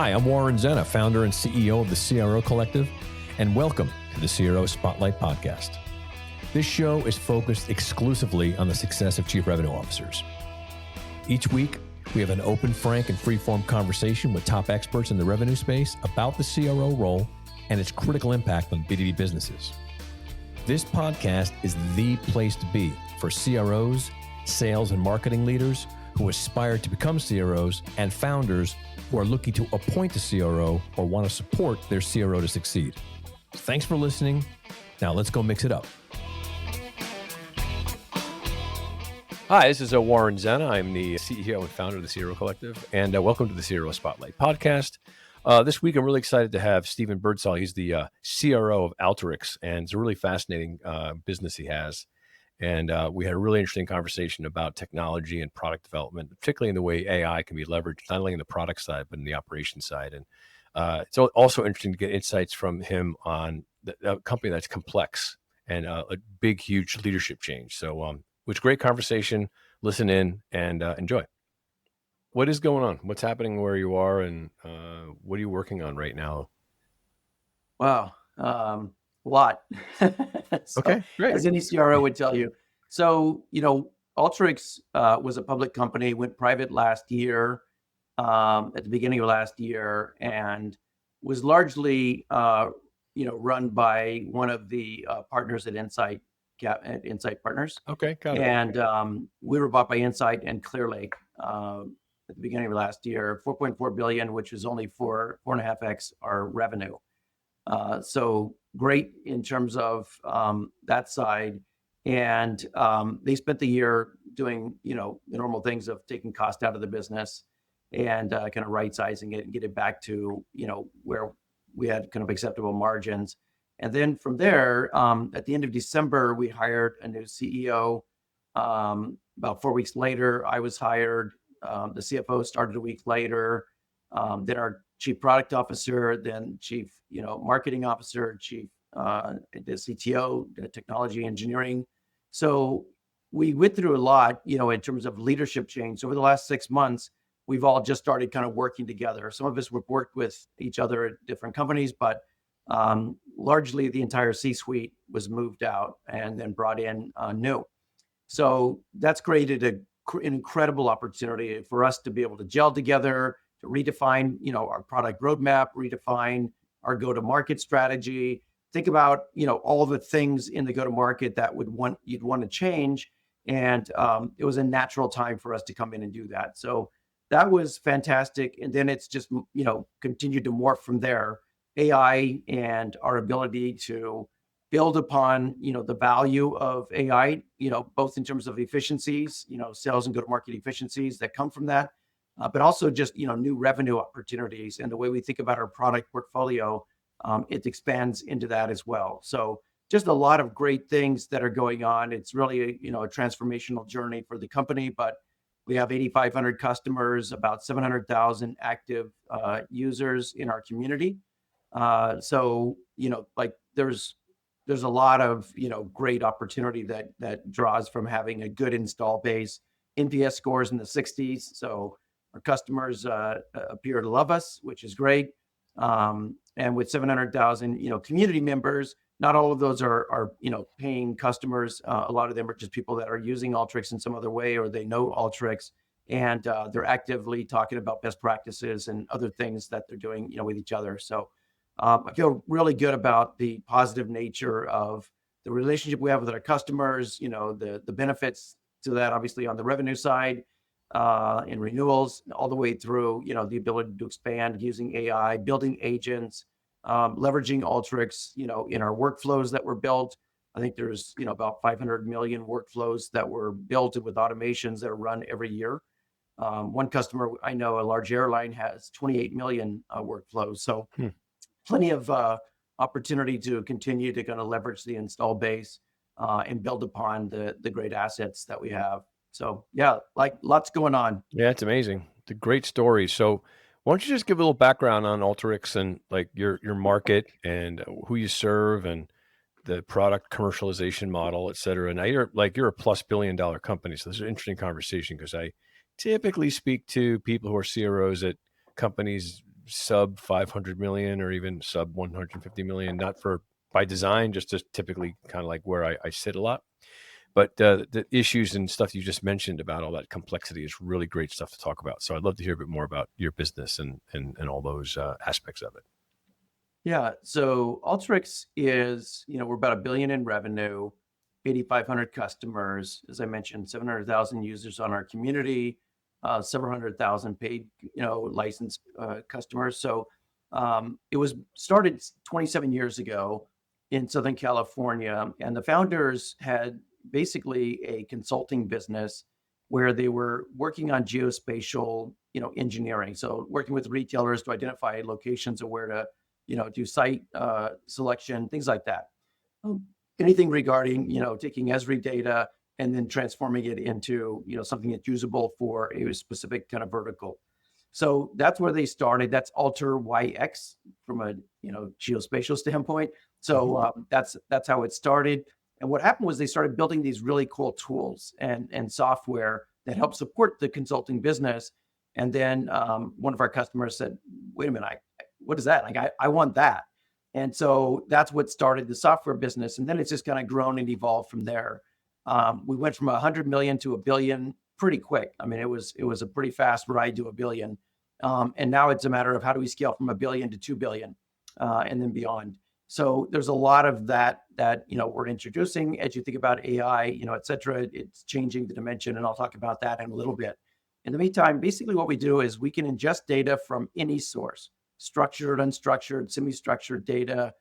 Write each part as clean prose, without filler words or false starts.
Hi, I'm Warren Zenna, founder and CEO of the CRO Collective, and welcome to the CRO Spotlight podcast. This show is focused exclusively on the success of chief revenue officers. Each week, we have an open, frank, and free-form conversation with top experts in the revenue space about the CRO role and its critical impact on B2B businesses. This podcast is the place to be for CROs, sales and marketing leaders who aspire to become CROs, and founders who are looking to appoint a CRO or want to support their CRO to succeed. Thanks for listening. Now let's go mix it up. Hi, this is Warren Zenna. I'm the CEO and founder of the CRO Collective, and welcome to the CRO Spotlight podcast. This week, I'm really excited to have Steven Birdsall. He's the CRO of Alteryx, and it's a really fascinating business he has. And we had a really interesting conversation about technology and product development, particularly in the way AI can be leveraged, not only in the product side, but in the operations side. And it's also interesting to get insights from him on a company that's complex and a big, huge leadership change. So it was a great conversation. Listen in and enjoy. What is going on? What's happening where you are, and what are you working on right now? Wow. A lot. So, okay, great. As any CRO would tell you. So, Alteryx was a public company, went private last year, at the beginning of last year, and was largely, run by one of the partners at Insight Partners. Okay, got it. And we were bought by Insight and Clearlake at the beginning of last year, $4.4 billion, which was only 4.5x our revenue. So great in terms of that side. And they spent the year doing, the normal things of taking cost out of the business and kind of right-sizing it and get it back to, where we had kind of acceptable margins. And then from there, at the end of December, we hired a new CEO. About 4 weeks later, I was hired. The CFO started a week later. Then our chief product officer, then chief, marketing officer, chief, the CTO, the technology engineering. So we went through a lot, in terms of leadership change. So over the last 6 months, we've all just started kind of working together. Some of us have worked with each other at different companies, but largely the entire C-suite was moved out and then brought in new. So that's created an incredible opportunity for us to be able to gel together, to redefine, our product roadmap, redefine our go-to-market strategy. Think about, all the things in the go-to-market that you'd want to change. And it was a natural time for us to come in and do that. So that was fantastic. And then it's just, continued to morph from there. AI and our ability to build upon, the value of AI, both in terms of efficiencies, sales and go-to-market efficiencies that come from that. But also just, new revenue opportunities and the way we think about our product portfolio, it expands into that as well. So just a lot of great things that are going on. It's really, a transformational journey for the company, but we have 8,500 customers, about 700,000 active users in our community. So, there's a lot of, great opportunity that draws from having a good install base, NPS scores in the 60s. So our customers appear to love us, which is great. And with 700,000, community members, not all of those are paying customers. A lot of them are just people that are using Alteryx in some other way, or they know Alteryx, and they're actively talking about best practices and other things that they're doing, with each other. So I feel really good about the positive nature of the relationship we have with our customers, the benefits to that, obviously on the revenue side, in renewals, all the way through, the ability to expand using AI, building agents, leveraging Alteryx, in our workflows that were built. I think there's, about 500 million workflows that were built with automations that are run every year. One customer I know, a large airline, has 28 million workflows. So plenty of opportunity to continue to kind of leverage the install base and build upon the great assets that we have. So yeah, lots going on. Yeah, it's amazing. It's a great story. So why don't you just give a little background on Alteryx and your market and who you serve and the product commercialization model, et cetera. Now you're a plus $1 billion company. So this is an interesting conversation because I typically speak to people who are CROs at companies sub 500 million or even sub 150 million, not for by design, just typically kind of like where I sit a lot. But the issues and stuff you just mentioned about all that complexity is really great stuff to talk about. So I'd love to hear a bit more about your business and all those aspects of it. Yeah. So Alteryx is, we're about $1 billion in revenue, 8,500 customers. As I mentioned, 700,000 users on our community, several hundred thousand paid, licensed customers. So it was started 27 years ago in Southern California, and the founders had basically a consulting business where they were working on geospatial, engineering. So working with retailers to identify locations of where to, do site selection, things like that. Anything regarding, taking Esri data and then transforming it into, something that's usable for a specific kind of vertical. So that's where they started. That's Alteryx from a, geospatial standpoint. So that's how it started. And what happened was they started building these really cool tools and software that help support the consulting business. And then one of our customers said, wait a minute, what is that? Like, I want that. And so that's what started the software business. And then it's just kind of grown and evolved from there. We went from 100 million to $1 billion pretty quick. I mean, it was a pretty fast ride to $1 billion. And now it's a matter of how do we scale from $1 billion to $2 billion and then beyond. So there's a lot of that we're introducing as you think about AI, et cetera. It's changing the dimension, and I'll talk about that in a little bit. In the meantime, basically what we do is we can ingest data from any source, structured, unstructured, semi-structured data.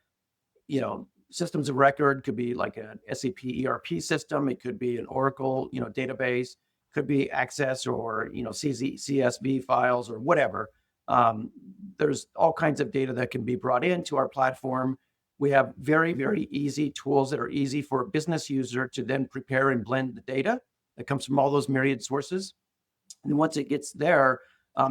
Systems of record could be like an SAP ERP system. It could be an Oracle, database. Could be Access or CSV files or whatever. There's all kinds of data that can be brought into our platform. We have very, very easy tools that are easy for a business user to then prepare and blend the data that comes from all those myriad sources. And once it gets there,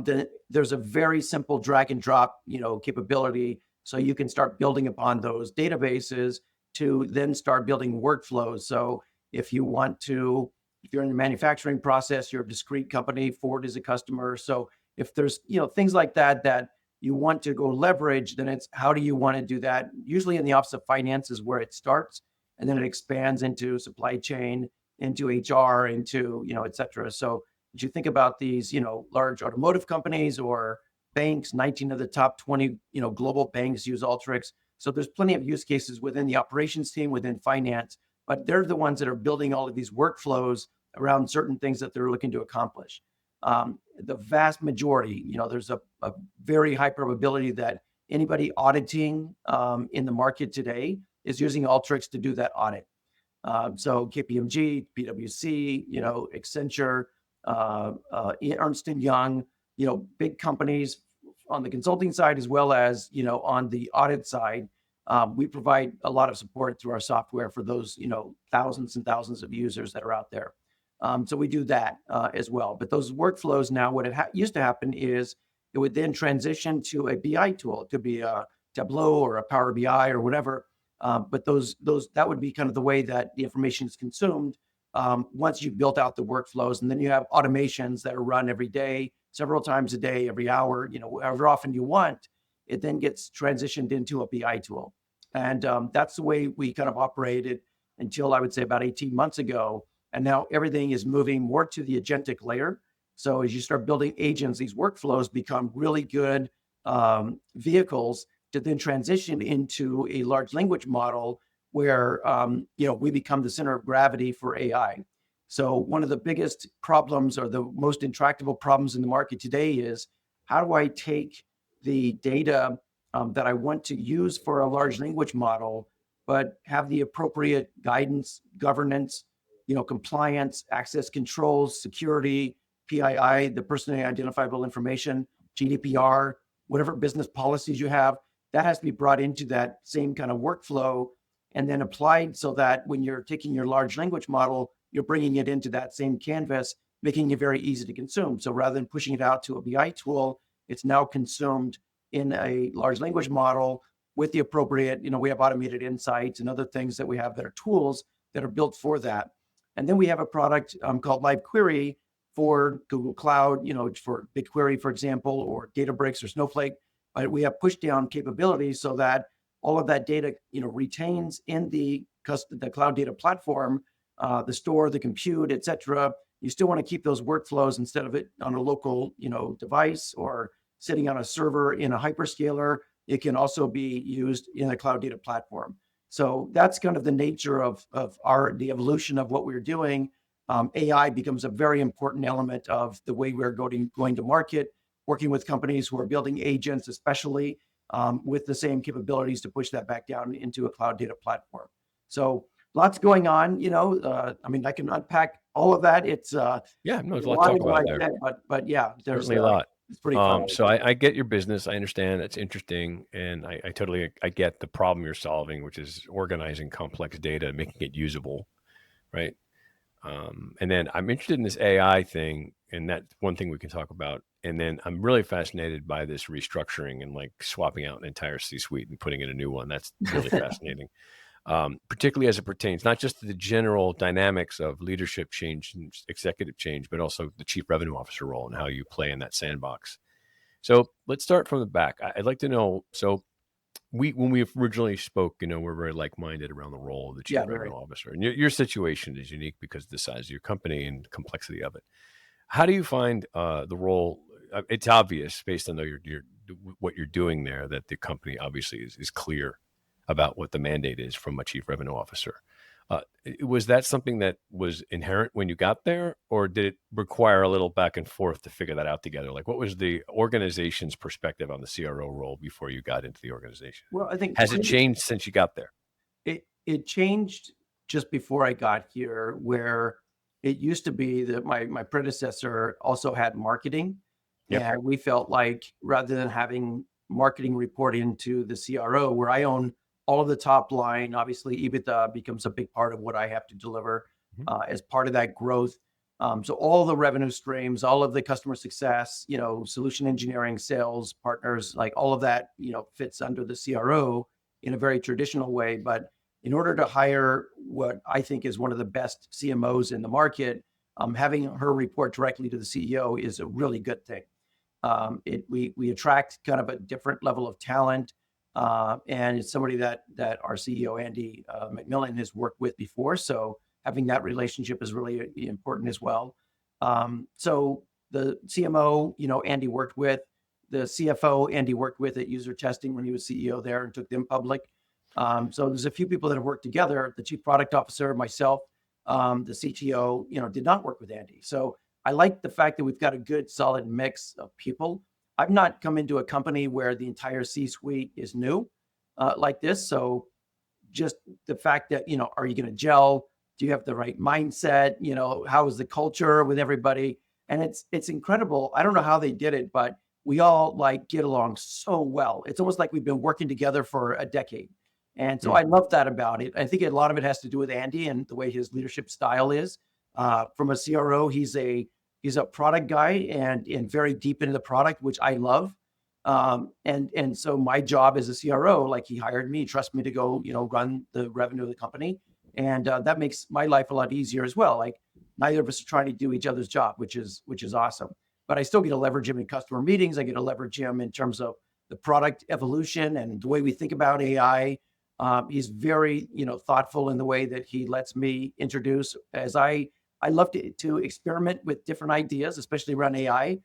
then there's a very simple drag and drop, capability. So you can start building upon those databases to then start building workflows. So if you're in the manufacturing process, you're a discrete company, Ford is a customer. So if there's, things like that you want to go leverage, then it's how do you want to do that? Usually in the office of finance is where it starts, and then it expands into supply chain, into HR, into, et cetera. So as you think about these, large automotive companies or banks, 19 of the top 20, global banks use Alteryx. So there's plenty of use cases within the operations team, within finance, but they're the ones that are building all of these workflows around certain things that they're looking to accomplish. The vast majority, there's a very high probability that anybody auditing in the market today is using Alteryx to do that audit. So KPMG, PwC, Accenture, Ernst & Young, big companies on the consulting side as well as, on the audit side. We provide a lot of support through our software for those, thousands and thousands of users that are out there. So we do that as well. But those workflows now, what used to happen is it would then transition to a BI tool. It could be a Tableau or a Power BI or whatever. But that would be kind of the way that the information is consumed once you've built out the workflows. And then you have automations that are run every day, several times a day, every hour, however often you want. It then gets transitioned into a BI tool. And that's the way we kind of operated until I would say about 18 months ago. And now everything is moving more to the agentic layer. So as you start building agents, these workflows become really good vehicles to then transition into a large language model where we become the center of gravity for AI. So one of the biggest problems or the most intractable problems in the market today is how do I take the data that I want to use for a large language model, but have the appropriate guidance, governance, compliance, access controls, security, PII, the personally identifiable information, GDPR, whatever business policies you have, that has to be brought into that same kind of workflow and then applied so that when you're taking your large language model, you're bringing it into that same canvas, making it very easy to consume. So rather than pushing it out to a BI tool, it's now consumed in a large language model with the appropriate, we have automated insights and other things that we have that are tools that are built for that. And then we have a product called LiveQuery for Google Cloud, for BigQuery, for example, or Databricks or Snowflake. but we have push down capabilities so that all of that data, retains in the cloud data platform, the store, the compute, et cetera. You still want to keep those workflows instead of it on a local, device or sitting on a server in a hyperscaler. It can also be used in a cloud data platform. So that's kind of the nature of the evolution of what we're doing. AI becomes a very important element of the way we're going to market, working with companies who are building agents, especially with the same capabilities to push that back down into a cloud data platform. So lots going on. I can unpack all of that. It's Yeah, no, there's a lot to talk about there. But yeah, there's certainly a lot. It's pretty fun. So I get your business. I understand it's interesting, and I totally get the problem you're solving, which is organizing complex data, making it usable, right? And then I'm interested in this AI thing, and that's one thing we can talk about. And then I'm really fascinated by this restructuring and like swapping out an entire C-suite and putting in a new one. That's really fascinating, particularly as it pertains not just to the general dynamics of leadership change and executive change, but also the chief revenue officer role and how you play in that sandbox. So let's start from the back. I'd like to know. So when we originally spoke, we're very like-minded around the role of the chief revenue officer, and your situation is unique because of the size of your company and complexity of it. How do you find the role? It's obvious based on what you're doing there that the company obviously is clear about what the mandate is from a chief revenue officer. Was that something that was inherent when you got there, or did it require a little back and forth to figure that out together? Like, what was the organization's perspective on the CRO role before you got into the organization? Well, I think has it changed since you got there? It changed just before I got here, where it used to be that my predecessor also had marketing. Yep. And we felt like rather than having marketing report into the CRO, where I own all of the top line, obviously EBITDA becomes a big part of what I have to deliver as part of that growth. So all the revenue streams, all of the customer success, solution engineering, sales, partners, like all of that, fits under the CRO in a very traditional way. But in order to hire what I think is one of the best CMOs in the market, having her report directly to the CEO is a really good thing. We attract kind of a different level of talent. And it's somebody that our CEO, Andy McMillan, has worked with before. So having that relationship is really important as well. So the CMO, Andy worked with, the CFO, Andy worked with at user testing when he was CEO there and took them public. So there's a few people that have worked together. The chief product officer, myself, the CTO, did not work with Andy. So I like the fact that we've got a good, solid mix of people. I've not come into a company where the entire C-suite is new like this. So just the fact that, are you going to gel? Do you have the right mindset? How is the culture with everybody? And it's incredible. I don't know how they did it, but we all get along so well. It's almost like we've been working together for a decade. And so I love that about it. I think a lot of it has to do with Andy and the way his leadership style is. From a CRO, he's a product guy and very deep into the product, which I love. And so my job as a CRO, he hired me, trust me to go, run the revenue of the company. And that makes my life a lot easier as well. Neither of us are trying to do each other's job, which is awesome. But I still get to leverage him in customer meetings. I get to leverage him in terms of the product evolution and the way we think about AI. He's very, thoughtful in the way that he lets me introduce, as I love to experiment with different ideas, especially around AI.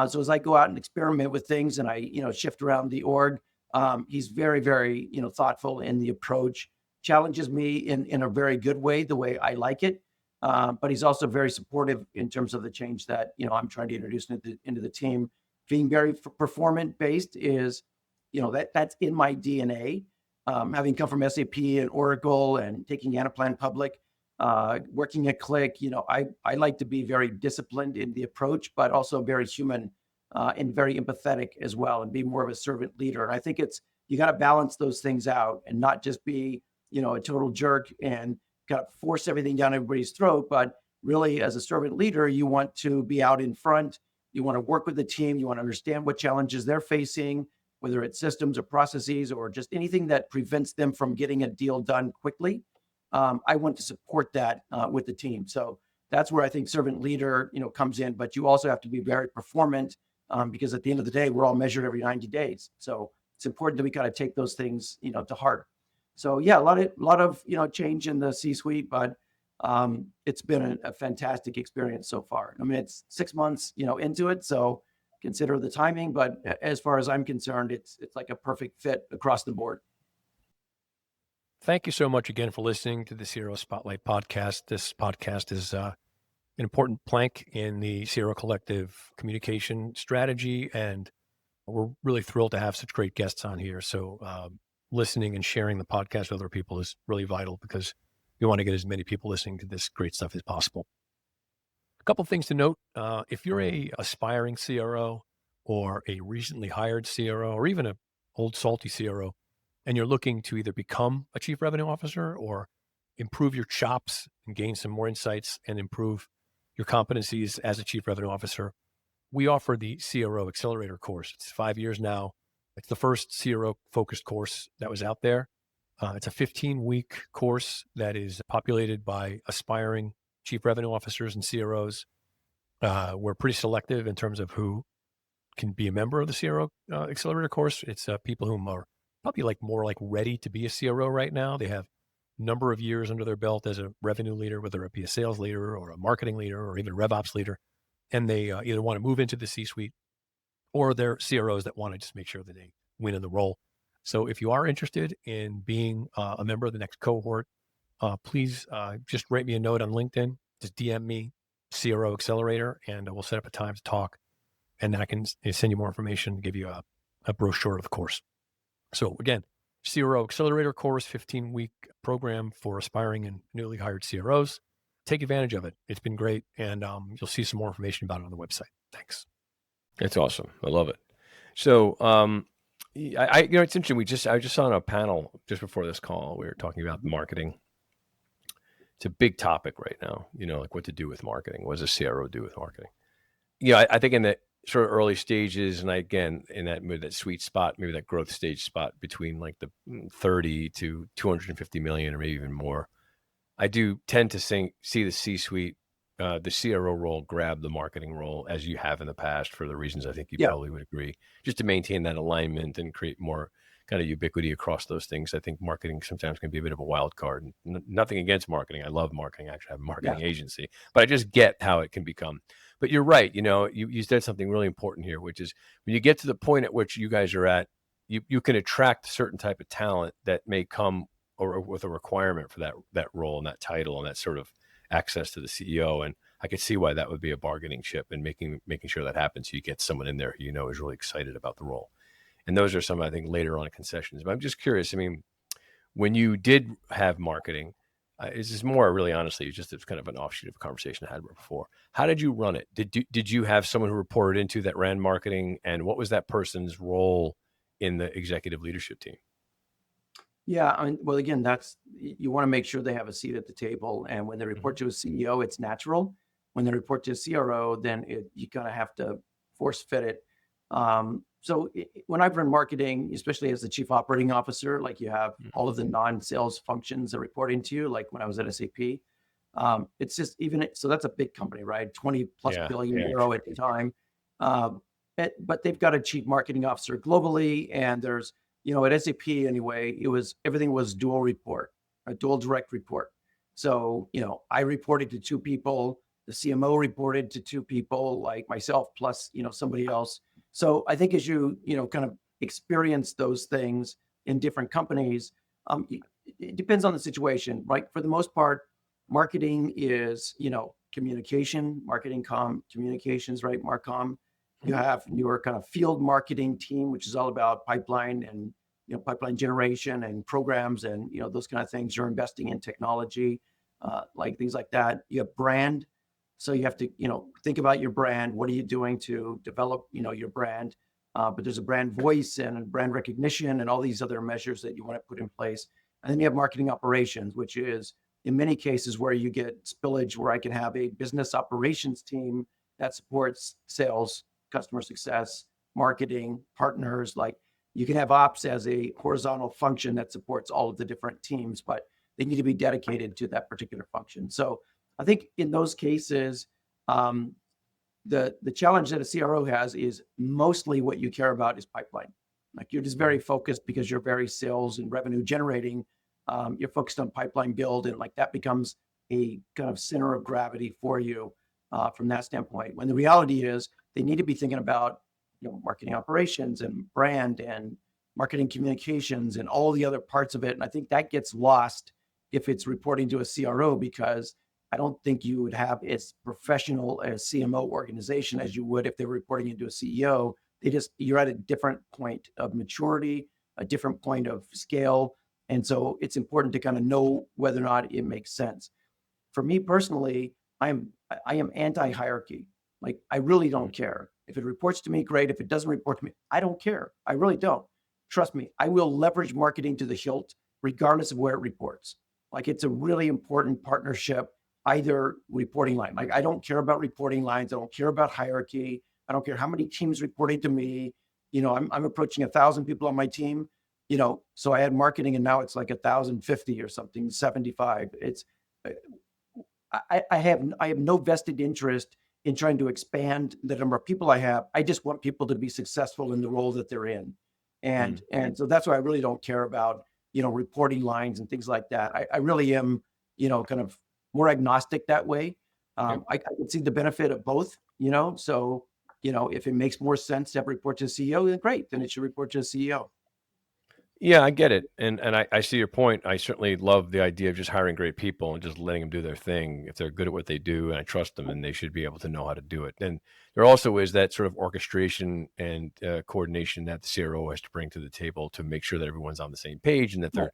So as I go out and experiment with things and I, shift around the org, he's very, very, thoughtful in the approach, challenges me in a very good way, the way I like it. But he's also very supportive in terms of the change that, I'm trying to introduce into the team. Being very performant based is, that's in my DNA. Having come from SAP and Oracle and taking Anaplan public, working at Click, I like to be very disciplined in the approach, but also very human and very empathetic as well, and be more of a servant leader. And I think you got to balance those things out and not just be, a total jerk and kind of force everything down everybody's throat. But really, as a servant leader, you want to be out in front. You want to work with the team. You want to understand what challenges they're facing, whether it's systems or processes or just anything that prevents them from getting a deal done quickly. I want to support that with the team. So that's where I think servant leader, comes in. But you also have to be very performant because at the end of the day, we're all measured every 90 days. So it's important that we kind of take those things, to heart. So yeah, a lot of change in the C-suite, but it's been a fantastic experience so far. I mean, it's 6 months, into it, so consider the timing. But as far as I'm concerned, it's like a perfect fit across the board. Thank you so much again for listening to the CRO Spotlight podcast. This podcast is an important plank in the CRO Collective communication strategy, and we're really thrilled to have such great guests on here. So listening and sharing the podcast with other people is really vital because we want to get as many people listening to this great stuff as possible. A couple things to note. If you're a aspiring CRO or a recently hired CRO or even an old salty CRO, and you're looking to either become a chief revenue officer or improve your chops and gain some more insights and improve your competencies as a chief revenue officer, we offer the CRO Accelerator course. It's 5 years now. It's the first CRO-focused course that was out there. It's a 15-week course that is populated by aspiring chief revenue officers and CROs. We're pretty selective in terms of who can be a member of the CRO Accelerator course. It's people who are probably more ready to be a CRO right now. They have a number of years under their belt as a revenue leader, whether it be a sales leader or a marketing leader or even a RevOps leader. And they either want to move into the C-suite or they're CROs that want to just make sure that they win in the role. So if you are interested in being a member of the next cohort, please just write me a note on LinkedIn. Just DM me, CRO Accelerator, and we'll set up a time to talk. And then I can send you more information, give you a brochure of the course. So again, CRO Accelerator course, 15-week program for aspiring and newly hired CROs. Take advantage of it. It's been great. And you'll see some more information about it on the website. Thanks. That's awesome. I love it. So, it's interesting. I just saw on a panel just before this call, we were talking about marketing. It's a big topic right now, like what to do with marketing. What does a CRO do with marketing? I think in the sort of early stages, and again, in that sweet spot, maybe that growth stage spot between like the 30 to 250 million or maybe even more, I do tend to see the C-suite, the CRO role grab the marketing role as you have in the past for the reasons I think you probably would agree, just to maintain that alignment and create more kind of ubiquity across those things. I think marketing sometimes can be a bit of a wild card. Nothing against marketing. I love marketing. I actually have a marketing agency, but I just get how it can become. But you're right. You said something really important here, which is when you get to the point at which you guys are at, you can attract a certain type of talent that may come or with a requirement for that role and that title and that sort of access to the CEO. And I could see why that would be a bargaining chip and making sure that happens. So you get someone in there who is really excited about the role. And those are some, I think, later on concessions. But I'm just curious. I mean, when you did have marketing, this is more really honestly, it's kind of an offshoot of a conversation I had before. How did you run it? Did you have someone who reported into that ran marketing? And what was that person's role in the executive leadership team? Yeah, I mean, well, again, you want to make sure they have a seat at the table. And when they report to a CEO, it's natural. When they report to a CRO, then you kind of have to force fit it. So when I've run marketing, especially as the chief operating officer, like you have all of the non-sales functions that report into you, like when I was at SAP, it's just so that's a big company, right? 20 plus billion euro at the time. But they've got a chief marketing officer globally. And there's, at SAP anyway, everything was dual report, a dual direct report. So, I reported to two people, the CMO reported to two people like myself, plus, somebody else. So I think as you kind of experience those things in different companies, it depends on the situation, right? For the most part, marketing is, communication, communications, right? Marcom. You have your kind of field marketing team, which is all about pipeline and, pipeline generation and programs and, those kind of things. You're investing in technology, like things like that. You have brand. So you have to, think about your brand. What are you doing to develop, your brand? But there's a brand voice and brand recognition and all these other measures that you want to put in place. And then you have marketing operations, which is in many cases where you get spillage, where I can have a business operations team that supports sales, customer success, marketing, partners. Like you can have ops as a horizontal function that supports all of the different teams, but they need to be dedicated to that particular function. So I think in those cases, The challenge that a CRO has is mostly what you care about is pipeline. Like you're just very focused because you're very sales and revenue generating. You're focused on pipeline build, and like that becomes a kind of center of gravity for you from that standpoint. When the reality is they need to be thinking about marketing operations and brand and marketing communications and all the other parts of it. And I think that gets lost if it's reporting to a CRO, because I don't think you would have as professional a CMO organization as you would if they were reporting into a CEO. You're at a different point of maturity, a different point of scale. And so it's important to kind of know whether or not it makes sense. For me personally, I am anti-hierarchy. Like I really don't care. If it reports to me, great. If it doesn't report to me, I don't care. I really don't. Trust me, I will leverage marketing to the hilt, regardless of where it reports. Like it's a really important partnership, either reporting line. Like I don't care about reporting lines. I don't care about hierarchy. I don't care how many teams reporting to me. I'm approaching 1,000 people on my team. So I had marketing and now it's like 1,050 or something, 75. I have no vested interest in trying to expand the number of people I have. I just want people to be successful in the role that they're in. And so that's why I really don't care about, reporting lines and things like that. I really am, kind of more agnostic that way. I can see the benefit of both, so, if it makes more sense to have report to the CEO, then great, then it should report to the CEO. Yeah, I get it. And I see your point. I certainly love the idea of just hiring great people and just letting them do their thing. If they're good at what they do and I trust them, and they should be able to know how to do it. And there also is that sort of orchestration and coordination that the CRO has to bring to the table to make sure that everyone's on the same page and that they're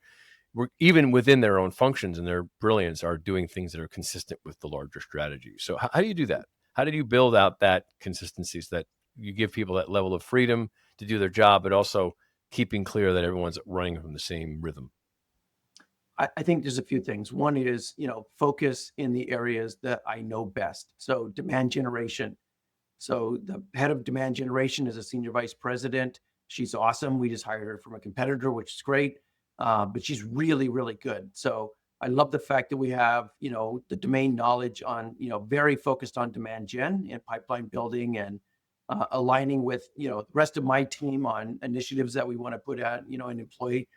even within their own functions and their brilliance are doing things that are consistent with the larger strategy. So how do you do that? How did you build out that consistency so that you give people that level of freedom to do their job, but also keeping clear that everyone's running from the same rhythm? I think there's a few things. One is, focus in the areas that I know best. So demand generation. So the head of demand generation is a senior vice president. She's awesome. We just hired her from a competitor, which is great. But she's really, really good. So I love the fact that we have, the domain knowledge on, very focused on demand gen and pipeline building and aligning with, the rest of my team on initiatives that we want to put out, an employee.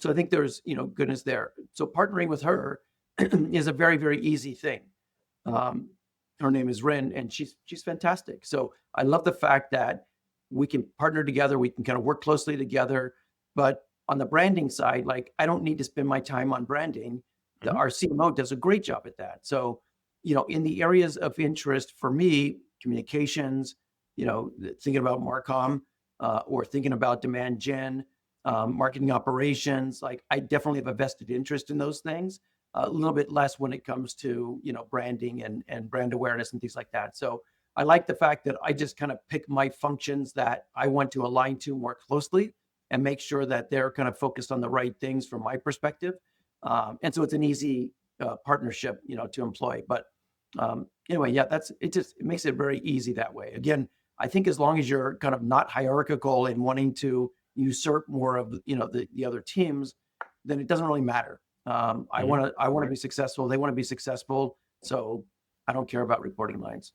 So I think there's, goodness there. So partnering with her is a very, very easy thing. Her name is Ren, and she's fantastic. So I love the fact that we can partner together. We can kind of work closely together. But on the branding side, like I don't need to spend my time on branding. Our CMO does a great job at that. So, in the areas of interest for me, communications, thinking about Marcom or thinking about demand gen, marketing operations, like I definitely have a vested interest in those things. A little bit less when it comes to, branding and brand awareness and things like that. So I like the fact that I just kind of pick my functions that I want to align to more closely and make sure that they're kind of focused on the right things from my perspective. And so it's an easy partnership, to employ. But anyway, yeah, it makes it very easy that way. Again, I think as long as you're kind of not hierarchical and wanting to usurp more of, the other teams, then it doesn't really matter. I want to be successful. They want to be successful. So I don't care about reporting lines.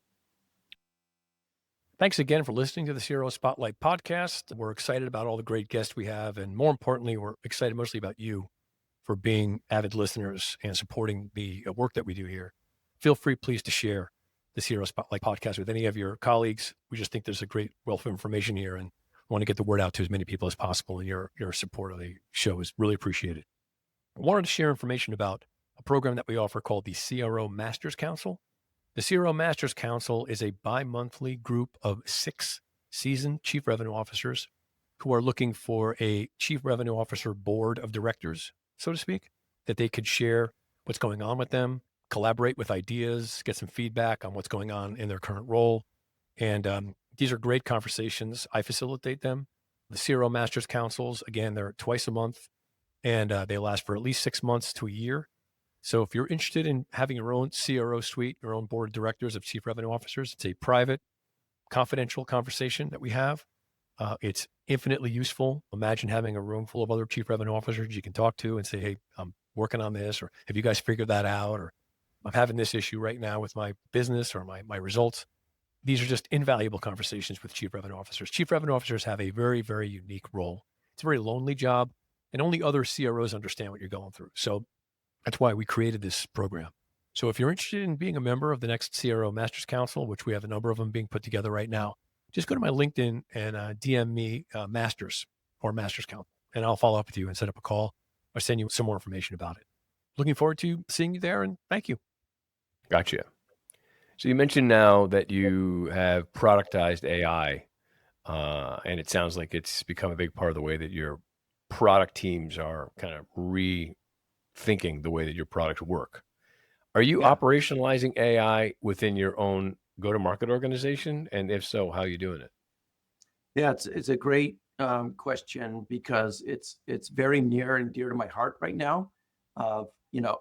Thanks again for listening to the CRO Spotlight podcast. We're excited about all the great guests we have. And more importantly, we're excited mostly about you for being avid listeners and supporting the work that we do here. Feel free, please, to share the CRO Spotlight podcast with any of your colleagues. We just think there's a great wealth of information here and want to get the word out to as many people as possible. And your support of the show is really appreciated. I wanted to share information about a program that we offer called the CRO Masters Council. The CRO Masters Council is a bi-monthly group of 6 seasoned chief revenue officers who are looking for a chief revenue officer board of directors, so to speak, that they could share what's going on with them, collaborate with ideas, get some feedback on what's going on in their current role. And these are great conversations. I facilitate them. The CRO Masters Councils, again, they're twice a month, and they last for at least 6 months to a year. So if you're interested in having your own CRO suite, your own board of directors of chief revenue officers, it's a private, confidential conversation that we have. It's infinitely useful. Imagine having a room full of other chief revenue officers you can talk to and say, hey, I'm working on this, or have you guys figured that out? Or I'm having this issue right now with my business or my results. these are just invaluable conversations with chief revenue officers. Chief revenue officers have a very, very unique role. It's a very lonely job, and only other CROs understand what you're going through. So that's why we created this program. So if you're interested in being a member of the next CRO Masters Council, which we have a number of them being put together right now, just go to my LinkedIn and DM me Masters or Masters Council, and I'll follow up with you and set up a call or send you some more information about it. Looking forward to seeing you there, and thank you. Gotcha. So you mentioned now that you have productized AI, and it sounds like it's become a big part of the way that your product teams are kind of rethinking the way that your products work. Are you Yeah. operationalizing AI within your own go-to-market organization? And if so, how are you doing it? Yeah, it's a great question because it's very near and dear to my heart right now. Of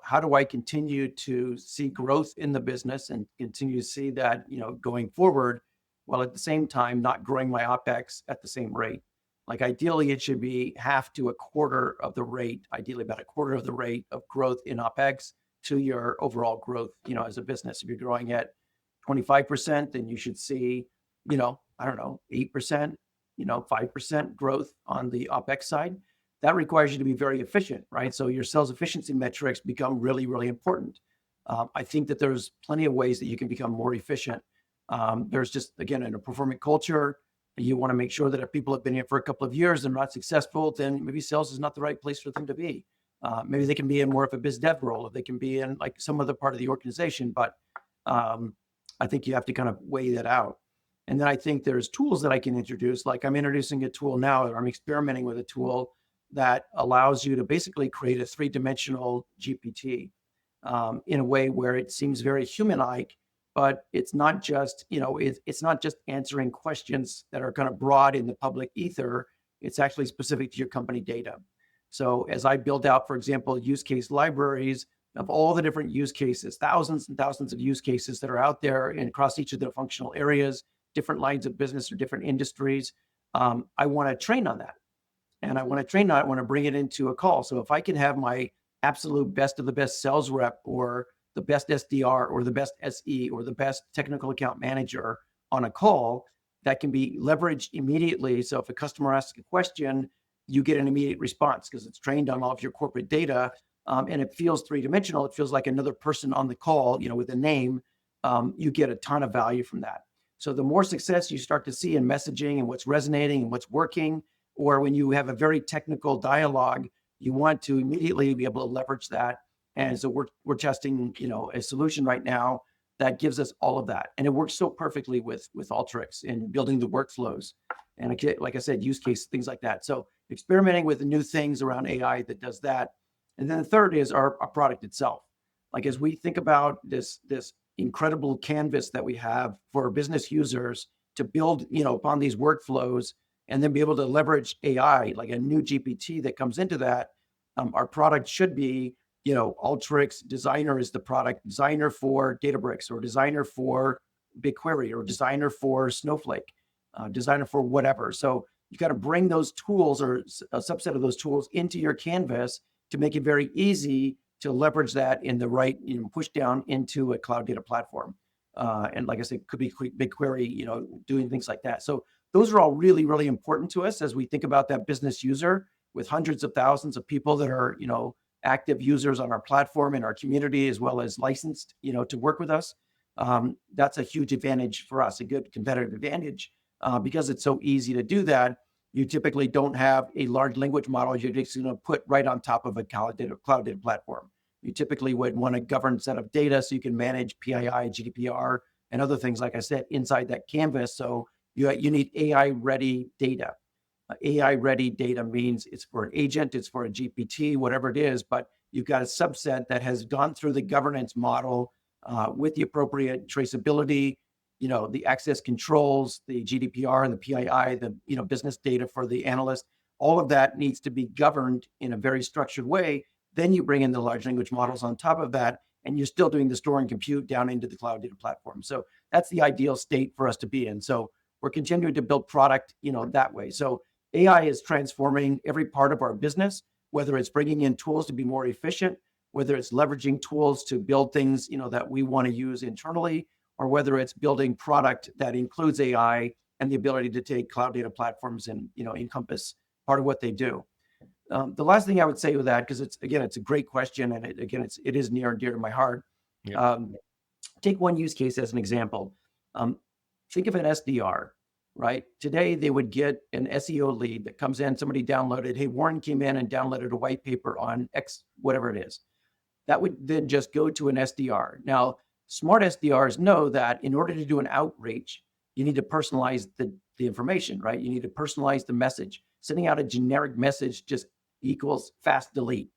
how do I continue to see growth in the business and continue to see that going forward, while at the same time not growing my OpEx at the same rate. Like ideally, it should be half to a quarter of the rate. Ideally, about a quarter of the rate of growth in OpEx to your overall growth. As a business, if you're growing at 25%, then you should see, I don't know, 8%. 5% growth on the OpEx side. That requires you to be very efficient, right? So your sales efficiency metrics become really, really important. I think that there's plenty of ways that you can become more efficient. There's just, again, in a performant culture, you want to make sure that if people have been here for a couple of years and not successful, then maybe sales is not the right place for them to be. Maybe they can be in more of a biz dev role, or they can be in like some other part of the organization. But I think you have to kind of weigh that out. And then I think there's tools that I can introduce, like I'm introducing a tool now, or I'm experimenting with a tool that allows you to basically create a 3-dimensional GPT in a way where it seems very human-like, but it's not just, it's not just answering questions that are kind of broad in the public ether. It's actually specific to your company data. So as I build out, for example, use case libraries of all the different use cases, thousands and thousands of use cases that are out there and across each of the functional areas, different lines of business or different industries. I want to train on that. And I want to train on it. I want to bring it into a call. So if I can have my absolute best of the best sales rep, or the best SDR, or the best SE, or the best technical account manager on a call, that can be leveraged immediately. So if a customer asks a question, you get an immediate response because it's trained on all of your corporate data. And it feels 3-dimensional. It feels like another person on the call, with a name. You get a ton of value from that. So the more success you start to see in messaging and what's resonating and what's working, or when you have a very technical dialogue, you want to immediately be able to leverage that. And so we're testing, a solution right now that gives us all of that. And it works so perfectly with Alteryx in building the workflows. And like I said, use case, things like that. So experimenting with the new things around AI that does that. And then the third is our product itself. Like as we think about this incredible canvas that we have for business users to build, upon these workflows, and then be able to leverage AI, like a new GPT that comes into that. Our product should be, Alteryx Designer is the product, Designer for Databricks, or Designer for BigQuery, or Designer for Snowflake, Designer for whatever. So you got to bring those tools, or a subset of those tools, into your canvas to make it very easy to leverage that in the right, push down into a cloud data platform. And like I said, could be BigQuery, doing things like that. So those are all really, really important to us as we think about that business user with hundreds of thousands of people that are, active users on our platform in our community, as well as licensed, to work with us. That's a huge advantage for us, a good competitive advantage, because it's so easy to do that. You typically don't have a large language model you're just going to put right on top of a cloud data platform. You typically would want a governed set of data so you can manage PII, GDPR, and other things, like I said, inside that canvas. So you need AI-ready data. AI-ready data means it's for an agent, it's for a GPT, whatever it is, but you've got a subset that has gone through the governance model with the appropriate traceability, the access controls, the GDPR and the PII, the business data for the analyst. All of that needs to be governed in a very structured way. Then you bring in the large language models on top of that, and you're still doing the store and compute down into the cloud data platform. So that's the ideal state for us to be in. So we're continuing to build product, that way. So AI is transforming every part of our business, whether it's bringing in tools to be more efficient, whether it's leveraging tools to build things, that we want to use internally, or whether it's building product that includes AI and the ability to take cloud data platforms and encompass part of what they do. The last thing I would say with that, because it's a great question, and it is near and dear to my heart. Yeah. Take one use case as an example. Think of an SDR, right? Today they would get an SEO lead that comes in, somebody downloaded, hey, Warren came in and downloaded a white paper on X, whatever it is. That would then just go to an SDR. Now, smart SDRs know that in order to do an outreach, you need to personalize the information, right? You need to personalize the message. Sending out a generic message just equals fast delete.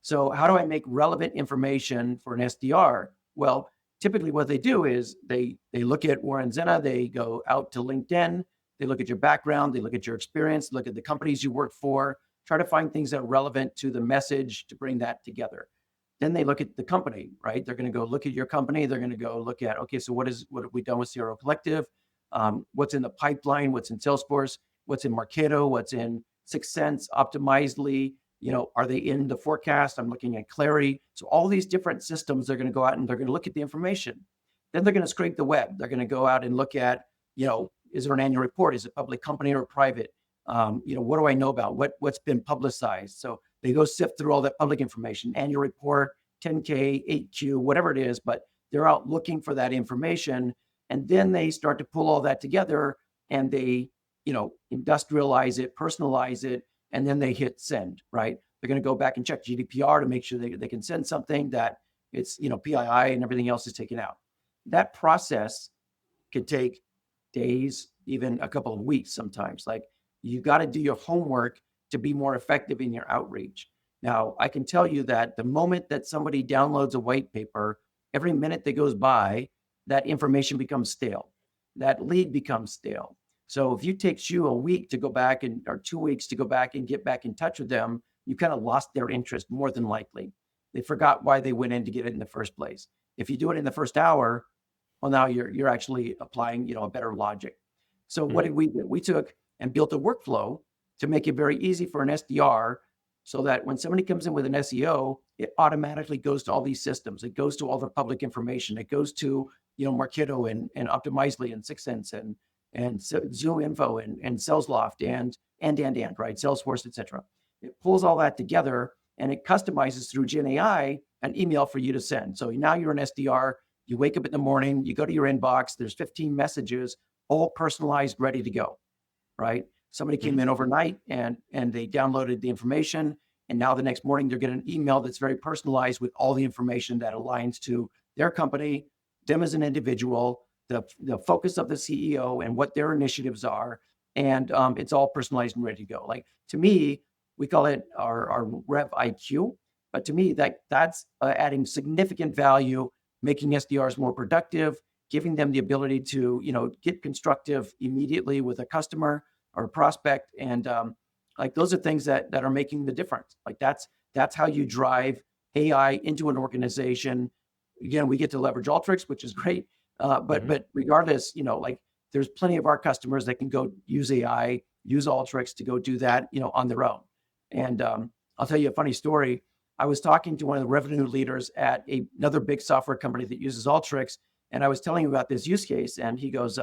So how do I make relevant information for an SDR? Well, typically what they do is they look at Warren Zenna, they go out to LinkedIn, they look at your background, they look at your experience, look at the companies you work for, try to find things that are relevant to the message to bring that together. Then they look at the company, right? They're going to go look at your company. They're going to go look at, okay, so what have we done with CRO Collective? What's in the pipeline? What's in Salesforce? What's in Marketo? What's in 6 Sense, Optimizely? Are they in the forecast? I'm looking at Clary. So all these different systems, they're going to go out and they're going to look at the information. Then they're going to scrape the web. They're going to go out and look at, is there an annual report? Is it public company or private? What do I know about? What's been publicized? So they go sift through all that public information, annual report, 10K, 8Q, whatever it is, but they're out looking for that information. And then they start to pull all that together and they, industrialize it, personalize it, and then they hit send, right? They're going to go back and check GDPR to make sure they can send something that it's, PII and everything else is taken out. That process could take days, even a couple of weeks sometimes. Like, you got to do your homework to be more effective in your outreach. Now, I can tell you that the moment that somebody downloads a white paper, every minute that goes by, that information becomes stale. That lead becomes stale. So if it takes you a week to go back or 2 weeks to go back and get back in touch with them, you kind of lost their interest more than likely. They forgot why they went in to get it in the first place. If you do it in the first hour, well, now you're actually applying, a better logic. So what did we do? We took and built a workflow to make it very easy for an SDR so that when somebody comes in with an SEO, it automatically goes to all these systems. It goes to all the public information. It goes to, Marketo and Optimizely and 6 Sense and Zoom Info and SalesLoft and right? Salesforce, et cetera. It pulls all that together and it customizes through Gen AI an email for you to send. So now you're an SDR, you wake up in the morning, you go to your inbox, there's 15 messages, all personalized, ready to go, right? Somebody came in overnight and they downloaded the information. And now the next morning, they're getting an email that's very personalized with all the information that aligns to their company, them as an individual, the focus of the CEO and what their initiatives are. And it's all personalized and ready to go. Like, to me, we call it our Rev IQ. But to me, that's adding significant value, making SDRs more productive, giving them the ability to, get constructive immediately with a customer or a prospect. And those are things that are making the difference. Like, that's how you drive AI into an organization. Again, we get to leverage Alteryx, which is great. But regardless, there's plenty of our customers that can go use AI, use Alteryx to go do that, on their own. And I'll tell you a funny story. I was talking to one of the revenue leaders at another big software company that uses Alteryx, and I was telling him about this use case, and he goes,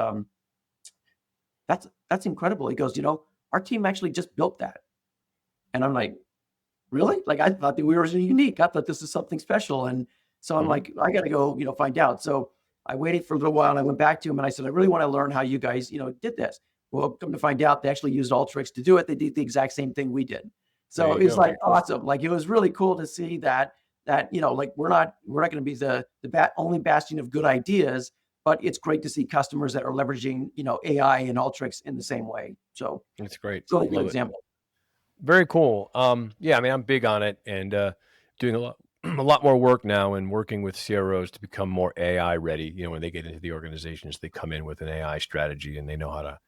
"That's incredible." He goes, "Our team actually just built that." And I'm like, "Really?" Like, I thought that we were unique. I thought this is something special. And so I'm like, I got to go, find out. So I waited for a little while and I went back to him and I said, "I really want to learn how you guys, did this." Well, come to find out, they actually used Alteryx to do it. They did the exact same thing we did. So it was like awesome. Like, it was really cool to see that we're not going to be the only bastion of good ideas, but it's great to see customers that are leveraging, AI and Alteryx in the same way. So That's great. Really good example. Very cool. Yeah, I mean, I'm big on it and doing a lot more work now and working with CROs to become more AI ready. When they get into the organizations, they come in with an AI strategy and they know how to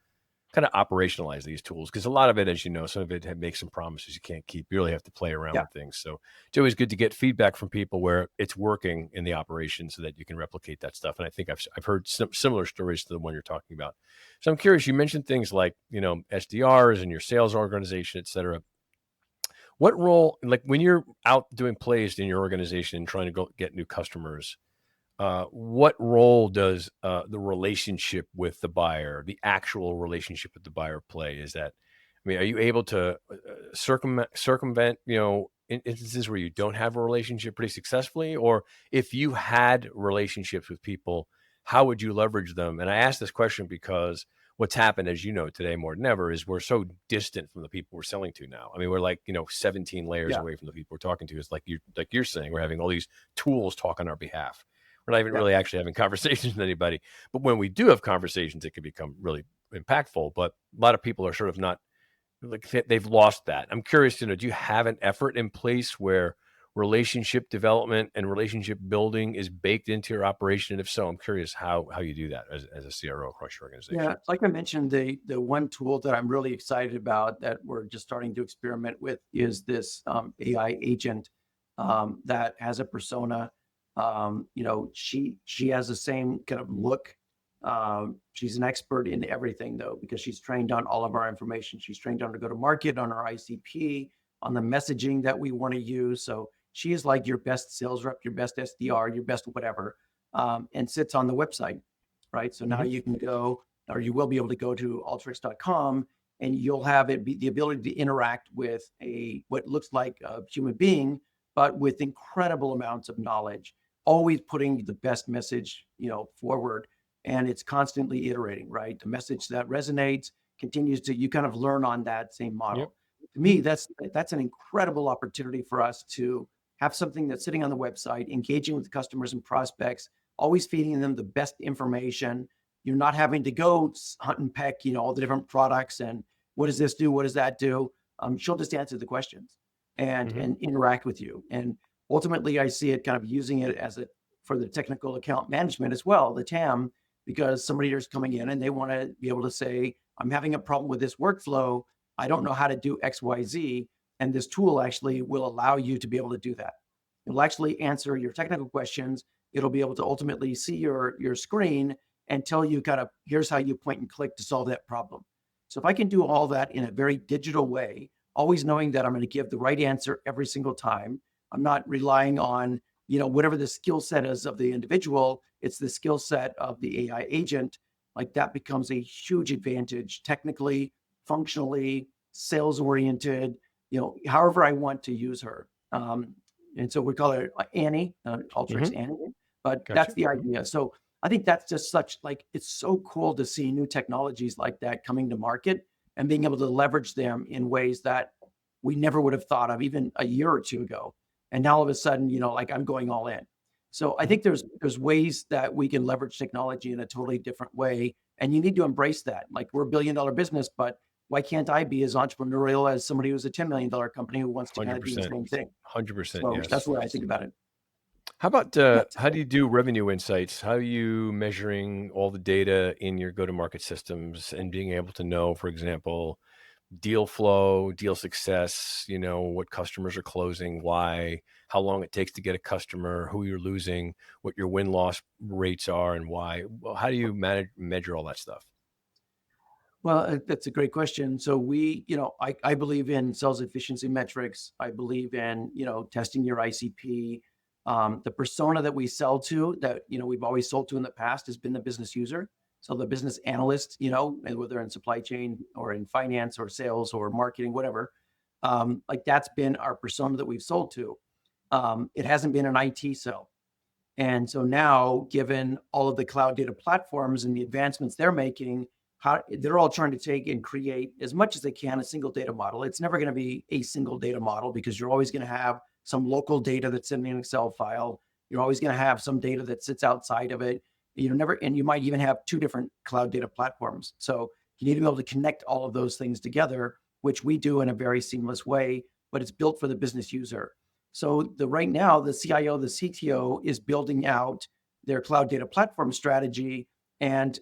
kind of operationalize these tools. Because a lot of it, as you know, some of it makes some promises you can't keep. You really have to play around with things. So it's always good to get feedback from people where it's working in the operation so that you can replicate that stuff. And I think I've heard some similar stories to the one you're talking about. So I'm curious, you mentioned things like, SDRs and your sales organization, et cetera. What role, like when you're out doing plays in your organization, trying to go get new customers, what role does the relationship with the buyer, the actual relationship with the buyer, play? Is that, I mean, are you able to circumvent, instances where you don't have a relationship pretty successfully? Or if you had relationships with people, how would you leverage them? And I ask this question because what's happened, as you know, today more than ever, is we're so distant from the people we're selling to now. I mean, we're like, 17 layers Yeah, away from the people we're talking to. It's like you're saying, we're having all these tools talk on our behalf. We're not even yeah. really actually having conversations with anybody. But when we do have conversations, it can become really impactful. But a lot of people are sort of not, like, they've lost that. I'm curious to know, do you have an effort in place where relationship development and relationship building is baked into your operation? And if so, I'm curious how you do that as a CRO across your organization. Yeah, like I mentioned, the one tool that I'm really excited about that we're just starting to experiment with is this AI agent that has a persona. She has the same kind of look. She's an expert in everything though, because she's trained on all of our information. She's trained on to go to market, on our ICP, on the messaging that we want to use. So she is like your best sales rep, your best SDR, your best whatever, and sits on the website, right? So now Hmm. you can go, or you will be able to go to Alteryx.com, and you'll have it be the ability to interact with what looks like a human being, but with incredible amounts of knowledge, always putting the best message, forward. And it's constantly iterating, right? The message that resonates continues to, you kind of learn on that same Yep. model. To me, that's an incredible opportunity for us to have something that's sitting on the website, engaging with customers and prospects, always feeding them the best information. You're not having to go hunt and peck, all the different products and what does this do? What does that do? She'll just answer the questions and Hmm. interact with you. And ultimately, I see it kind of using it for the technical account management as well, the TAM, because somebody is coming in and they want to be able to say, I'm having a problem with this workflow. I don't know how to do X, Y, Z. And this tool actually will allow you to be able to do that. It'll actually answer your technical questions. It'll be able to ultimately see your screen and tell you kind of, here's how you point and click to solve that problem. So if I can do all that in a very digital way, always knowing that I'm going to give the right answer every single time, I'm not relying on, whatever the skill set is of the individual, it's the skill set of the AI agent. Like that becomes a huge advantage technically, functionally, sales oriented, however I want to use her. And so we call her Annie, Hmm. Alteryx Annie, but that's Gotcha. the idea. So I think that's just it's so cool to see new technologies like that coming to market and being able to leverage them in ways that we never would have thought of even a year or two ago. And now all of a sudden, like I'm going all in. So I Mhm. think there's ways that we can leverage technology in a totally different way. And you need to embrace that. Like we're $1 billion business, but why can't I be as entrepreneurial as somebody who's a $10 million company who wants to kind of do the 100%. same thing? 100%. So that's Yes. the way I think about it. How about Yeah. how do you do revenue insights? How are you measuring all the data in your go-to-market systems and being able to know, for example, deal flow, deal success, what customers are closing, why, how long it takes to get a customer, who you're losing, what your win-loss rates are, and why? Well, how do you measure all that stuff? Well, that's a great question. So I believe in sales efficiency metrics. I believe in, testing your ICP. The persona that we sell to that, we've always sold to in the past has been the business user. So the business analyst, and whether in supply chain or in finance or sales or marketing, whatever, like that's been our persona that we've sold to. It hasn't been an IT sell. And so now, given all of the cloud data platforms and the advancements they're making, how they're all trying to take and create as much as they can a single data model. It's never going to be a single data model because you're always going to have some local data that's in an Excel file. You're always going to have some data that sits outside of it. And you might even have two different cloud data platforms. So you need to be able to connect all of those things together, which we do in a very seamless way, but it's built for the business user. So right now, the CIO, the CTO is building out their cloud data platform strategy. And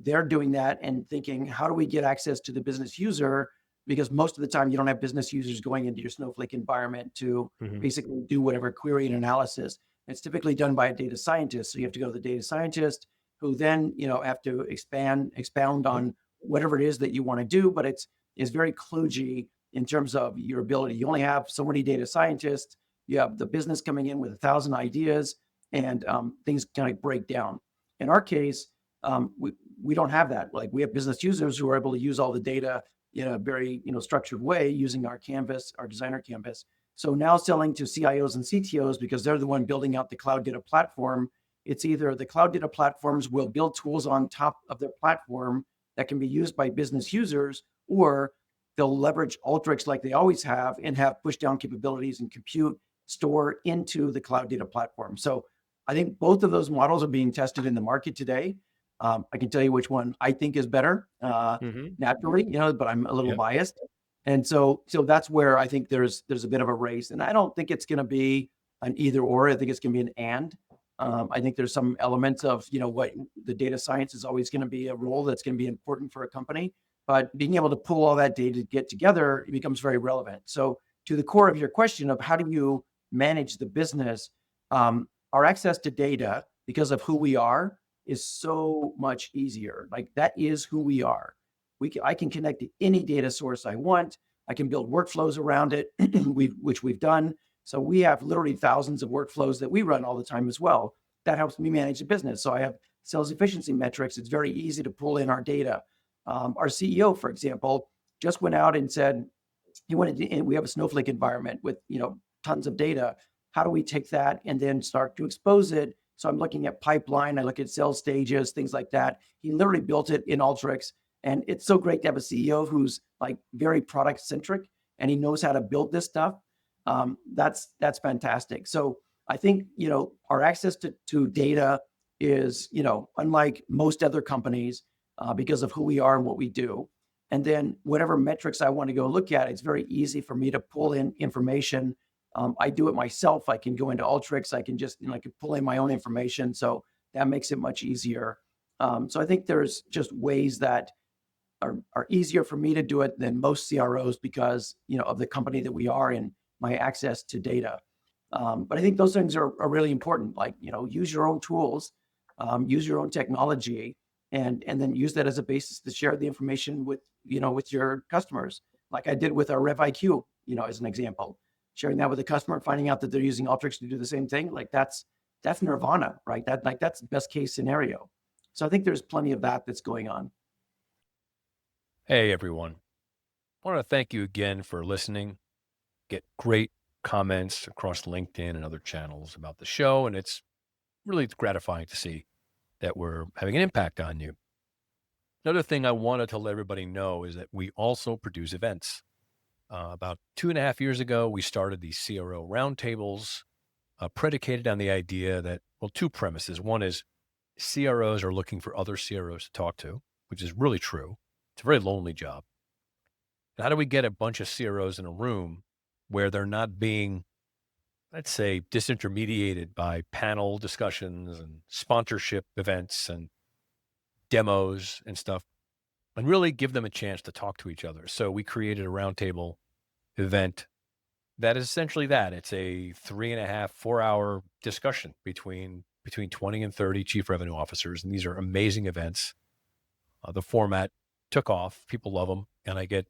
they're doing that and thinking, how do we get access to the business user? Because most of the time you don't have business users going into your Snowflake environment to Hmm. basically do whatever query and analysis. It's typically done by a data scientist. So you have to go to the data scientist who then, have to expound Yep. on whatever it is that you want to do, but it's very kludgy in terms of your ability. You only have so many data scientists. You have the business coming in with 1,000 ideas. and things kind of break down. In our case, we don't have that. Like we have business users who are able to use all the data in a very structured way using our canvas, our designer canvas. So now selling to CIOs and CTOs, because they're the one building out the cloud data platform, it's either the cloud data platforms will build tools on top of their platform that can be used by business users, or they'll leverage Alteryx like they always have and have push down capabilities and compute store into the cloud data platform. So I think both of those models are being tested in the market today. I can tell you which one I think is better naturally, but I'm a little biased. And so that's where I think there's a bit of a race. And I don't think it's going to be an either or. I think it's going to be an and. I think there's some elements of, what the data science is always going to be a role that's going to be important for a company. But being able to pull all that data to get together, it becomes very relevant. So to the core of your question of how do you manage the business, our access to data, because of who we are, is so much easier. Like that is who we are. I can connect to any data source I want. I can build workflows around it, which we've done. So we have literally thousands of workflows that we run all the time as well. That helps me manage the business. So I have sales efficiency metrics. It's very easy to pull in our data. Our CEO, for example, just went out and said we have a Snowflake environment with tons of data. How do we take that and then start to expose it? So I'm looking at pipeline. I look at sales stages, things like that. He literally built it in Alteryx. And it's so great to have a CEO who's like very product centric and he knows how to build this stuff. That's fantastic. So I think, our access to data is, unlike most other companies because of who we are and what we do. And then whatever metrics I want to go look at, it's very easy for me to pull in information. I do it myself. I can go into Alteryx. I can just, I can pull in my own information. So that makes it much easier. So I think there's just ways that are easier for me to do it than most CROs because, of the company that we are and my access to data. But I think those things are really important. Like, use your own tools, use your own technology, and then use that as a basis to share the information with your customers. Like I did with our RevIQ, as an example. Sharing that with the customer, finding out that they're using Alteryx to do the same thing, like that's nirvana, right? That's the best case scenario. So I think there's plenty of that's going on. Hey, everyone. I want to thank you again for listening. Get great comments across LinkedIn and other channels about the show, and it's really gratifying to see that we're having an impact on you. Another thing I wanted to let everybody know is that we also produce events. About 2.5 years ago, we started these CRO roundtables, predicated on the idea that, two premises. One is CROs are looking for other CROs to talk to, which is really true. It's a very lonely job. And how do we get a bunch of CROs in a room where they're not being, let's say, disintermediated by panel discussions and sponsorship events and demos and stuff, and really give them a chance to talk to each other? So we created a roundtable event that is essentially that. It's a 3.5, 4-hour discussion between 20 and 30 chief revenue officers. And these are amazing events. The format took off. People love them. And I get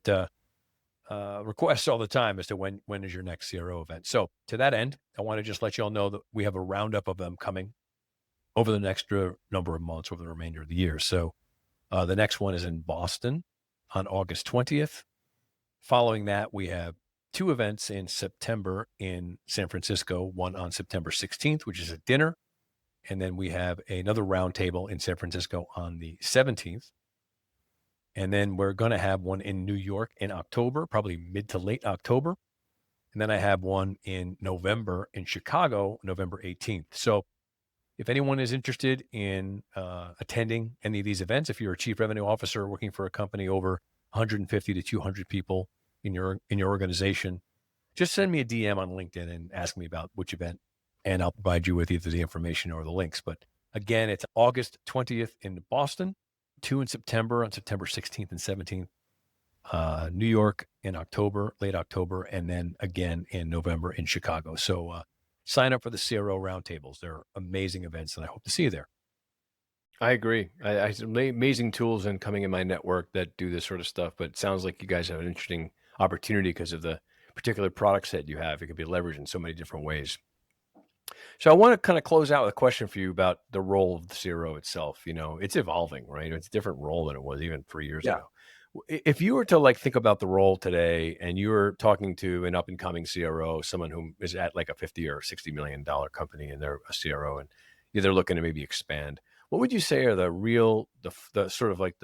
requests all the time as to when is your next CRO event. So to that end, I want to just let you all know that we have a roundup of them coming over the next number of months, over the remainder of the year. So the next one is in Boston on August 20th. Following that, we have 2 events in September in San Francisco, one on September 16th, which is a dinner. And then we have another roundtable in San Francisco on the 17th. And then we're going to have one in New York in October, probably mid to late October. And then I have one in November in Chicago, November 18th. So if anyone is interested in attending any of these events, if you're a chief revenue officer working for a company over 150 to 200 people in your organization, just send me a DM on LinkedIn and ask me about which event, and I'll provide you with either the information or the links. But again, it's August 20th in Boston, 2 in September, on September 16th and 17th, New York in October, late October, and then again in November in Chicago. So sign up for the CRO roundtables. They're amazing events, and I hope to see you there. I agree. I some amazing tools and coming in my network that do this sort of stuff, but it sounds like you guys have an interesting opportunity because of the particular product set you have. It could be leveraged in so many different ways. So I want to kind of close out with a question for you about the role of the CRO itself. It's evolving, right? It's a different role than it was even 3 years Yeah. ago. If you were to like think about the role today and you were talking to an up and coming CRO, someone who is at like a 50 or $60 million company and they're a CRO and they're looking to maybe expand, what would you say are the sort of like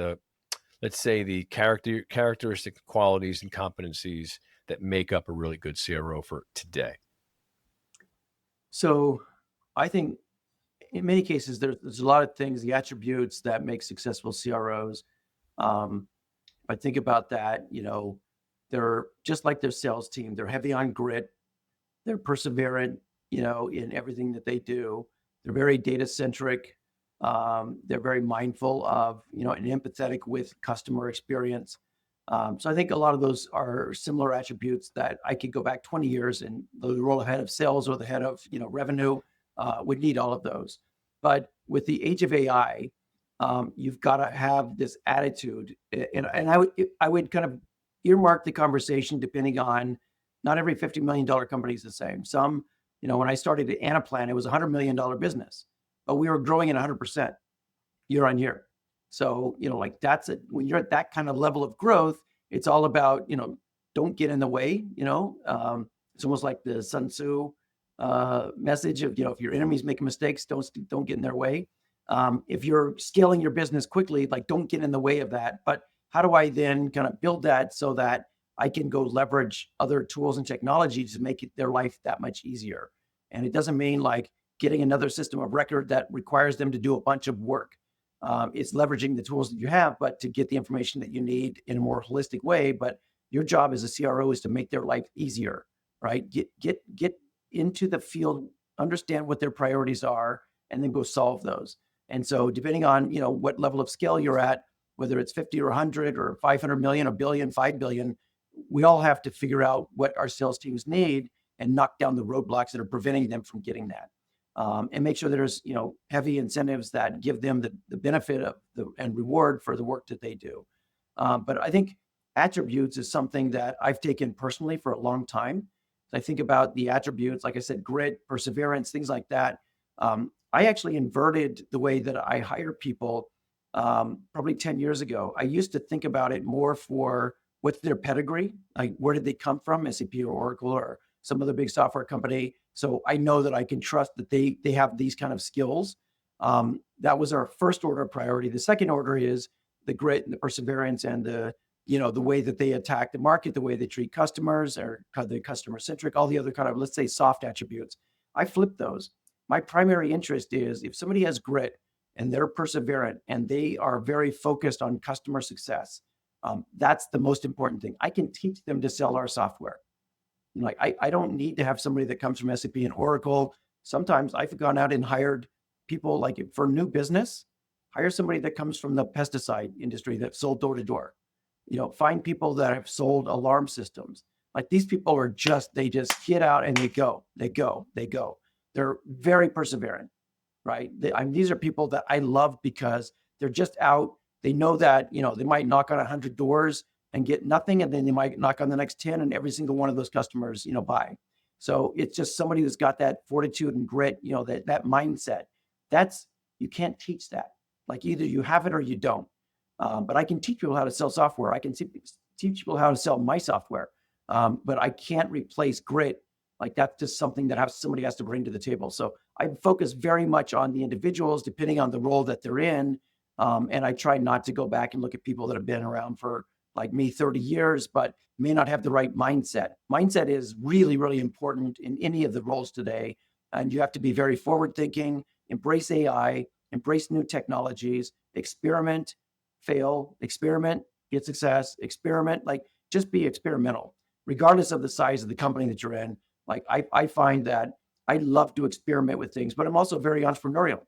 let's say the characteristic qualities and competencies that make up a really good CRO for today? So I think in many cases, there's a lot of things, the attributes that make successful CROs. Um, if I think about that, they're just like their sales team. They're heavy on grit. They're perseverant, in everything that they do. They're very data centric. They're very mindful of, and empathetic with customer experience. So I think a lot of those are similar attributes that I could go back 20 years and the role of head of sales or the head of, revenue would need all of those. But with the age of AI, you've got to have this attitude, and I would kind of earmark the conversation depending on not every $50 million company is the same. Some, when I started at Anaplan, it was $100 million business, but we were growing at 100% year on year. So, like that's it. When you're at that kind of level of growth, it's all about, don't get in the way, it's almost like the Sun Tzu message of, if your enemies making mistakes, don't get in their way. If you're scaling your business quickly, like don't get in the way of that. But how do I then kind of build that so that I can go leverage other tools and technologies to make their life that much easier? And it doesn't mean like getting another system of record that requires them to do a bunch of work. It's leveraging the tools that you have, but to get the information that you need in a more holistic way. But your job as a CRO is to make their life easier, right? Get into the field, understand what their priorities are, and then go solve those. And so, depending on what level of scale you're at, whether it's 50 or 100 or 500 million, a billion, 5 billion, we all have to figure out what our sales teams need and knock down the roadblocks that are preventing them from getting that. And make sure that there's heavy incentives that give them the benefit of and reward for the work that they do. But I think attributes is something that I've taken personally for a long time. I think about the attributes, like I said, grit, perseverance, things like that. I actually inverted the way that I hire people probably 10 years ago. I used to think about it more for what's their pedigree, like where did they come from, SAP or Oracle or some other big software company. So I know that I can trust that they have these kind of skills. That was our first order of priority. The second order is the grit and the perseverance and the way that they attack the market, the way they treat customers, or the customer centric, all the other kind of, let's say, soft attributes. I flip those. My primary interest is if somebody has grit and they're perseverant and they are very focused on customer success, that's the most important thing. I can teach them to sell our software. Like I don't need to have somebody that comes from SAP and Oracle. Sometimes I've gone out and hired people like for new business, hire somebody that comes from the pesticide industry that sold door to door. Find people that have sold alarm systems. Like these people are they just get out and they go. They're very perseverant, right? These are people that I love because they're just out. They know that, they might knock on 100 doors and get nothing. And then they might knock on the next 10 and every single one of those customers, buy. So it's just somebody who's got that fortitude and grit, that mindset. You can't teach that. Like either you have it or you don't. But I can teach people how to sell software. I can teach people how to sell my software. But I can't replace grit. Like that's just something that somebody has to bring to the table. So I focus very much on the individuals, depending on the role that they're in. And I try not to go back and look at people that have been around for like me 30 years, but may not have the right mindset. Mindset is really, really important in any of the roles today. And you have to be very forward thinking, embrace AI, embrace new technologies, experiment, fail, experiment, get success, experiment, like just be experimental, regardless of the size of the company that you're in. Like I find that I love to experiment with things, but I'm also very entrepreneurial.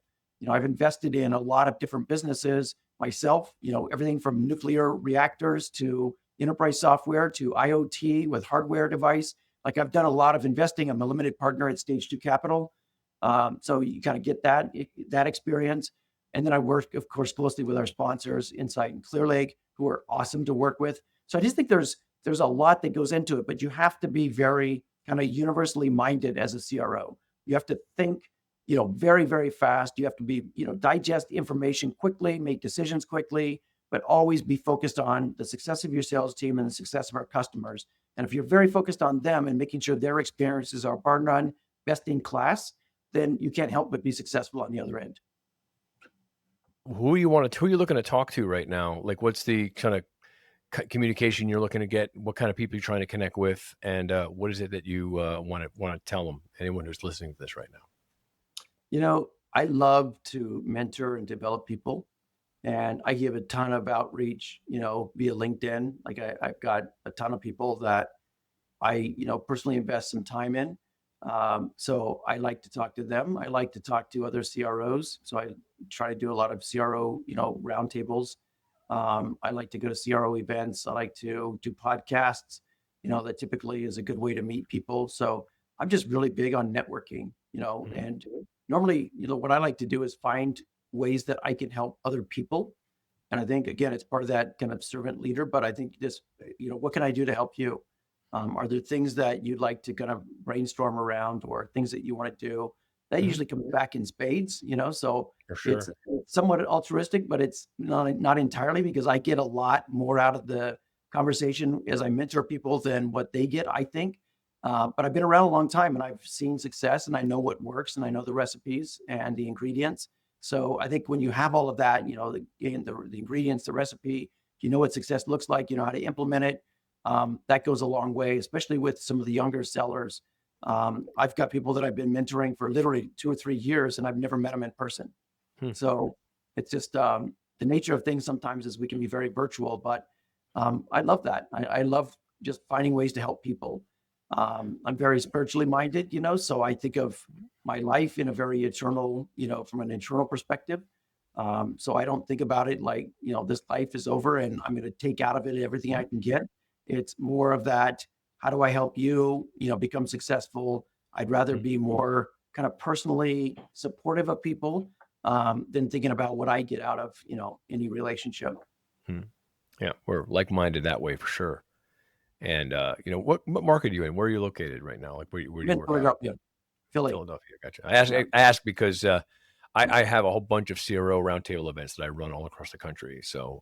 I've invested in a lot of different businesses myself, everything from nuclear reactors to enterprise software to IoT with hardware device. Like I've done a lot of investing. I'm a limited partner at Stage 2 Capital. So you kind of get that experience. And then I work, of course, closely with our sponsors, Insight and ClearLake, who are awesome to work with. So I just think there's a lot that goes into it, but you have to be very kind of universally minded as a CRO. You have to think, very, very fast. You have to be, digest information quickly, make decisions quickly, but always be focused on the success of your sales team and the success of our customers. And if you're very focused on them and making sure their experiences are bar none, best in class, then you can't help but be successful on the other end. Who are you looking to talk to right now? Like, what's the kind of communication you're looking to get? What kind of people you're trying to connect with, and what is it that you want to tell them? Anyone who's listening to this right now. I love to mentor and develop people, and I give a ton of outreach, via LinkedIn. Like I've got a ton of people that I, personally invest some time in. So I like to talk to them. I like to talk to other CROs. So I try to do a lot of CRO, roundtables. I like to go to CRO events. I like to do podcasts, that typically is a good way to meet people. So I'm just really big on networking, and normally, what I like to do is find ways that I can help other people. And I think, again, it's part of that kind of servant leader, but I think this, what can I do to help you? Are there things that you'd like to kind of brainstorm around, or things that you want to do? That usually comes back in spades, so For sure. it's somewhat altruistic, but it's not entirely, because I get a lot more out of the conversation as I mentor people than what they get, I think. But I've been around a long time, and I've seen success, and I know what works, and I know the recipes and the ingredients. So I think when you have all of that, the ingredients, the recipe, you know what success looks like, you know how to implement it. That goes a long way, especially with some of the younger sellers. I've got people that I've been mentoring for literally 2 or 3 years, and I've never met them in person. So it's just the nature of things sometimes is we can be very virtual, but I love that. I love just finding ways to help people. I'm very spiritually minded, so I think of my life in a very eternal, from an internal perspective. So I don't think about it like, this life is over and I'm going to take out of it everything I can get. It's more of that, how do I help you, become successful? I'd rather be more kind of personally supportive of people than thinking about what I get out of, any relationship. Yeah, we're like-minded that way for sure. And what market are you in? Where are you located right now? Like where do you work out? Philadelphia, gotcha. I ask because I have a whole bunch of CRO roundtable events that I run all across the country. So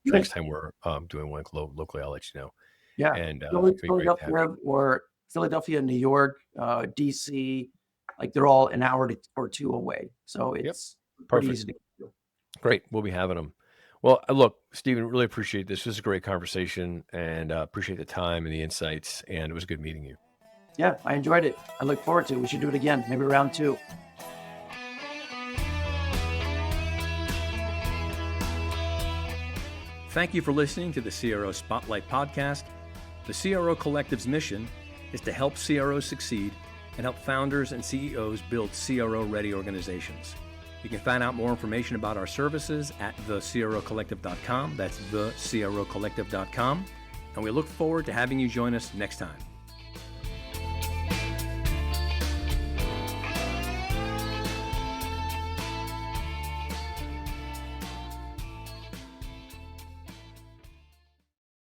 next time we're doing one locally, I'll let you know. Yeah, and Philadelphia or Philadelphia, New York, DC, like they're all an hour or two away. So it's pretty easy to do. Great, we'll be having them. Well, look, Steven, really appreciate this. This is a great conversation, and appreciate the time and the insights, and it was good meeting you. Yeah, I enjoyed it. I look forward to it. We should do it again, maybe round 2. Thank you for listening to the CRO Spotlight podcast. The CRO Collective's mission is to help CROs succeed and help founders and CEOs build CRO-ready organizations. You can find out more information about our services at thecrocollective.com. That's thecrocollective.com. And we look forward to having you join us next time.